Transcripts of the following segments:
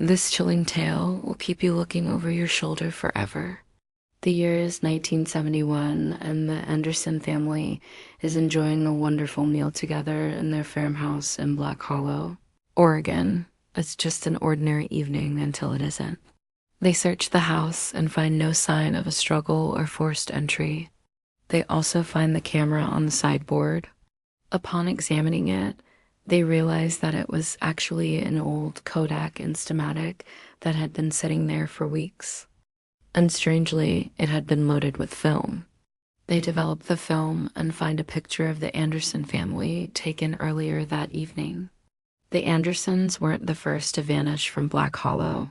This chilling tale will keep you looking over your shoulder forever. The year is 1971, and the Anderson family is enjoying a wonderful meal together in their farmhouse in Black Hollow, Oregon. It's just an ordinary evening until it isn't. They search the house and find no sign of a struggle or forced entry. They also find the camera on the sideboard. Upon examining it, they realize that it was actually an old Kodak Instamatic that had been sitting there for weeks. And strangely, it had been loaded with film. They develop the film and find a picture of the Anderson family taken earlier that evening. The Andersons weren't the first to vanish from Black Hollow.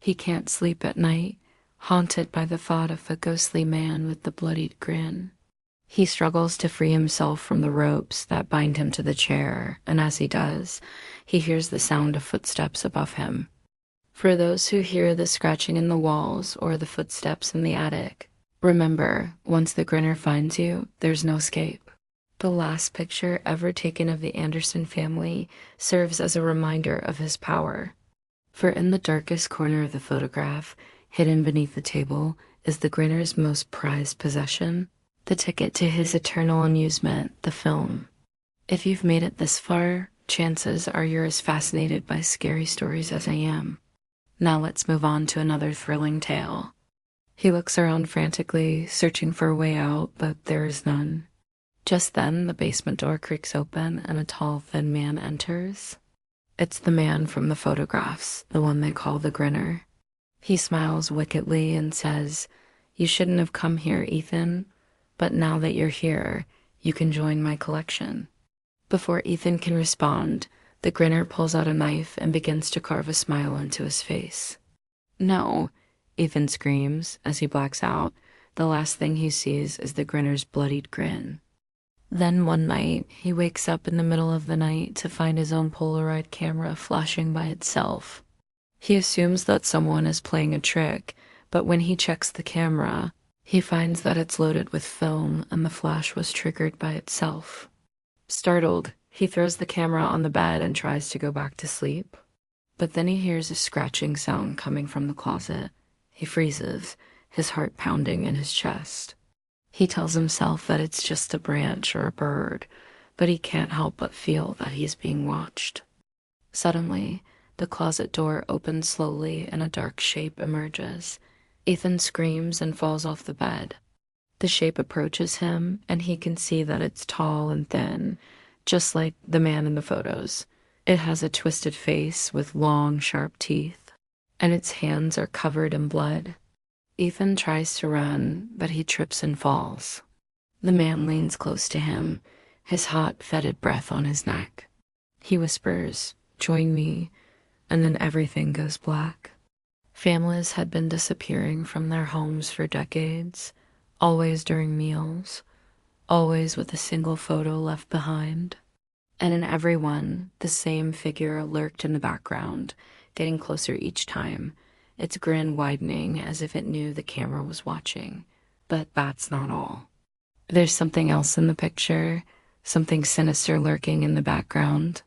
He can't sleep at night, haunted by the thought of a ghostly man with the bloodied grin. He struggles to free himself from the ropes that bind him to the chair, and as he does, he hears the sound of footsteps above him. For those who hear the scratching in the walls or the footsteps in the attic, remember, once the grinner finds you, there's no escape. The last picture ever taken of the Anderson family serves as a reminder of his power. For in the darkest corner of the photograph, hidden beneath the table, is the grinner's most prized possession, the ticket to his eternal amusement, the film. If you've made it this far, chances are you're as fascinated by scary stories as I am. Now let's move on to another thrilling tale. He looks around frantically, searching for a way out, but there is none. Just then, the basement door creaks open and a tall, thin man enters. It's the man from the photographs, the one they call the grinner. He smiles wickedly and says, "You shouldn't have come here, Ethan, but now that you're here, you can join my collection." Before Ethan can respond, the grinner pulls out a knife and begins to carve a smile into his face. "No," Ethan screams as he blacks out. The last thing he sees is the grinner's bloodied grin. Then one night, he wakes up in the middle of the night to find his own Polaroid camera flashing by itself. He assumes that someone is playing a trick, but when he checks the camera, he finds that it's loaded with film and the flash was triggered by itself. Startled, he throws the camera on the bed and tries to go back to sleep. But then he hears a scratching sound coming from the closet. He freezes, his heart pounding in his chest. He tells himself that it's just a branch or a bird, but he can't help but feel that he's being watched. Suddenly, the closet door opens slowly and a dark shape emerges. Ethan screams and falls off the bed. The shape approaches him, and he can see that it's tall and thin, just like the man in the photos. It has a twisted face with long, sharp teeth, and its hands are covered in blood. Ethan tries to run, but he trips and falls. The man leans close to him, his hot, fetid breath on his neck. He whispers, "Join me," and then everything goes black. Families had been disappearing from their homes for decades, always during meals, always with a single photo left behind. And in every one, the same figure lurked in the background, getting closer each time, its grin widening as if it knew the camera was watching. But that's not all. There's something else in the picture, something sinister lurking in the background.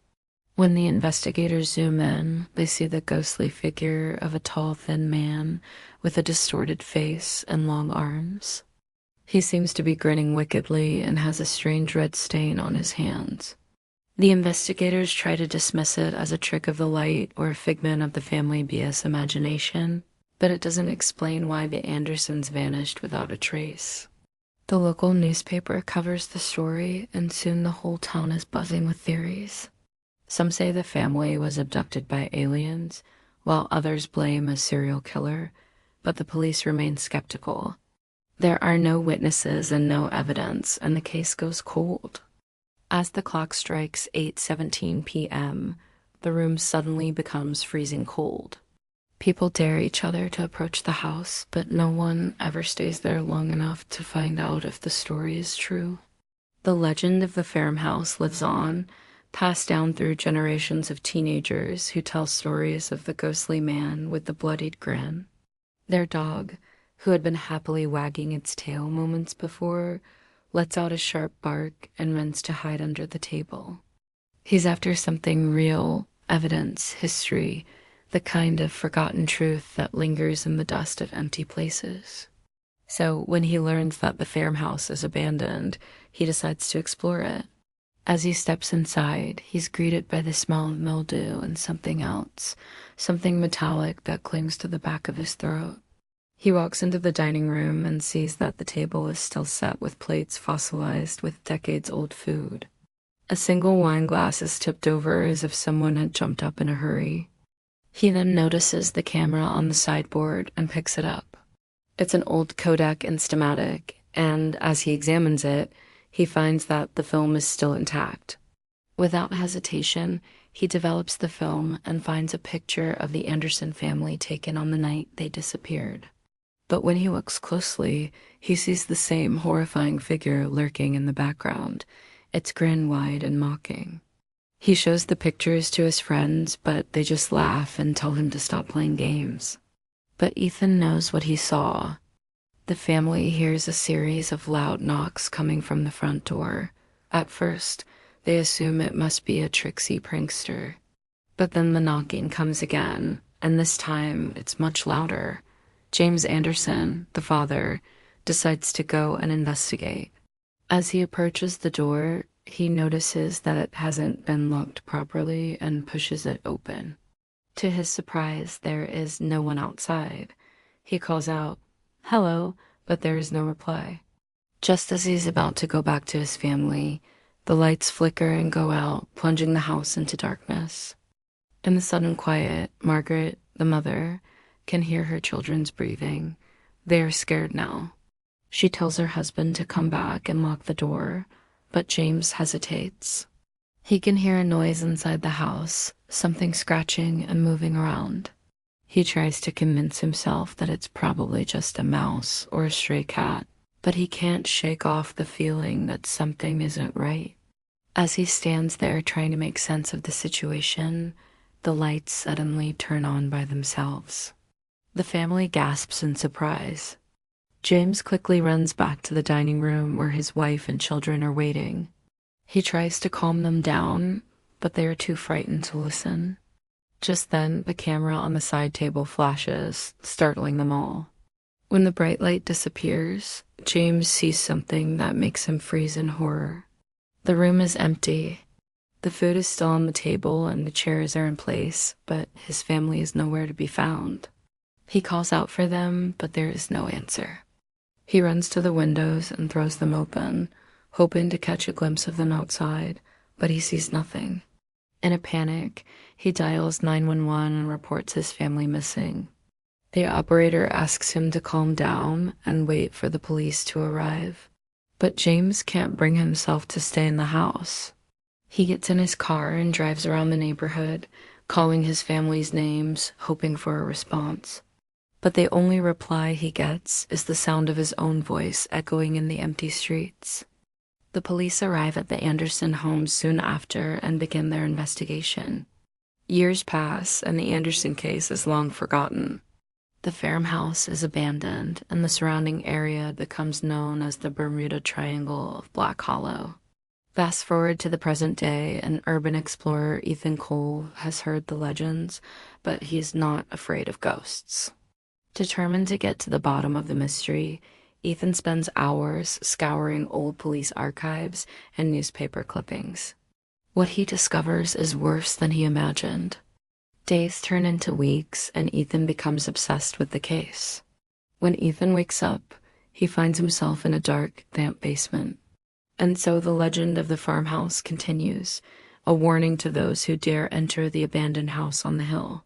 When the investigators zoom in, they see the ghostly figure of a tall, thin man with a distorted face and long arms. He seems to be grinning wickedly and has a strange red stain on his hands. The investigators try to dismiss it as a trick of the light or a figment of the family BS imagination, but it doesn't explain why the Andersons vanished without a trace. The local newspaper covers the story, and soon the whole town is buzzing with theories. Some say the family was abducted by aliens, while others blame a serial killer, but the police remain skeptical. There are no witnesses and no evidence, and the case goes cold. As the clock strikes 8:17 p.m., the room suddenly becomes freezing cold. People dare each other to approach the house, but no one ever stays there long enough to find out if the story is true. The legend of the farmhouse lives on, passed down through generations of teenagers who tell stories of the ghostly man with the bloodied grin. Their dog, who had been happily wagging its tail moments before, lets out a sharp bark and runs to hide under the table. He's after something real, evidence, history, the kind of forgotten truth that lingers in the dust of empty places. So when he learns that the farmhouse is abandoned, he decides to explore it. As he steps inside, he's greeted by the smell of mildew and something else, something metallic that clings to the back of his throat. He walks into the dining room and sees that the table is still set with plates fossilized with decades-old food. A single wine glass is tipped over as if someone had jumped up in a hurry. He then notices the camera on the sideboard and picks it up. It's an old Kodak Instamatic, and as he examines it, he finds that the film is still intact. Without hesitation, he develops the film and finds a picture of the Anderson family taken on the night they disappeared. But when he looks closely, he sees the same horrifying figure lurking in the background, its grin wide and mocking. He shows the pictures to his friends, but they just laugh and tell him to stop playing games. But Ethan knows what he saw. The family hears a series of loud knocks coming from the front door. At first, they assume it must be a tricksy prankster. But then the knocking comes again, and this time it's much louder. James Anderson, the father, decides to go and investigate. As he approaches the door, he notices that it hasn't been locked properly and pushes it open. To his surprise, there is no one outside. He calls out, "Hello," but there is no reply. Just as he's about to go back to his family, the lights flicker and go out, plunging the house into darkness. In the sudden quiet, Margaret, the mother, can hear her children's breathing. They are scared now. She tells her husband to come back and lock the door, but James hesitates. He can hear a noise inside the house, something scratching and moving around. He tries to convince himself that it's probably just a mouse or a stray cat, but he can't shake off the feeling that something isn't right. As he stands there trying to make sense of the situation, the lights suddenly turn on by themselves. The family gasps in surprise. James quickly runs back to the dining room where his wife and children are waiting. He tries to calm them down, but they are too frightened to listen. Just then, the camera on the side table flashes, startling them all. When the bright light disappears, James sees something that makes him freeze in horror. The room is empty. The food is still on the table and the chairs are in place, but his family is nowhere to be found. He calls out for them, but there is no answer. He runs to the windows and throws them open, hoping to catch a glimpse of them outside, but he sees nothing. In a panic, he dials 911 and reports his family missing. The operator asks him to calm down and wait for the police to arrive. But James can't bring himself to stay in the house. He gets in his car and drives around the neighborhood, calling his family's names, hoping for a response. But the only reply he gets is the sound of his own voice echoing in the empty streets. The police arrive at the Anderson home soon after and begin their investigation. Years pass, and the Anderson case is long forgotten. The farmhouse is abandoned, and the surrounding area becomes known as the Bermuda Triangle of Black Hollow. Fast forward to the present day, and urban explorer Ethan Cole has heard the legends, but he is not afraid of ghosts. Determined to get to the bottom of the mystery, Ethan spends hours scouring old police archives and newspaper clippings. What he discovers is worse than he imagined. Days turn into weeks, and Ethan becomes obsessed with the case. When Ethan wakes up, he finds himself in a dark, damp basement. And so the legend of the farmhouse continues, a warning to those who dare enter the abandoned house on the hill.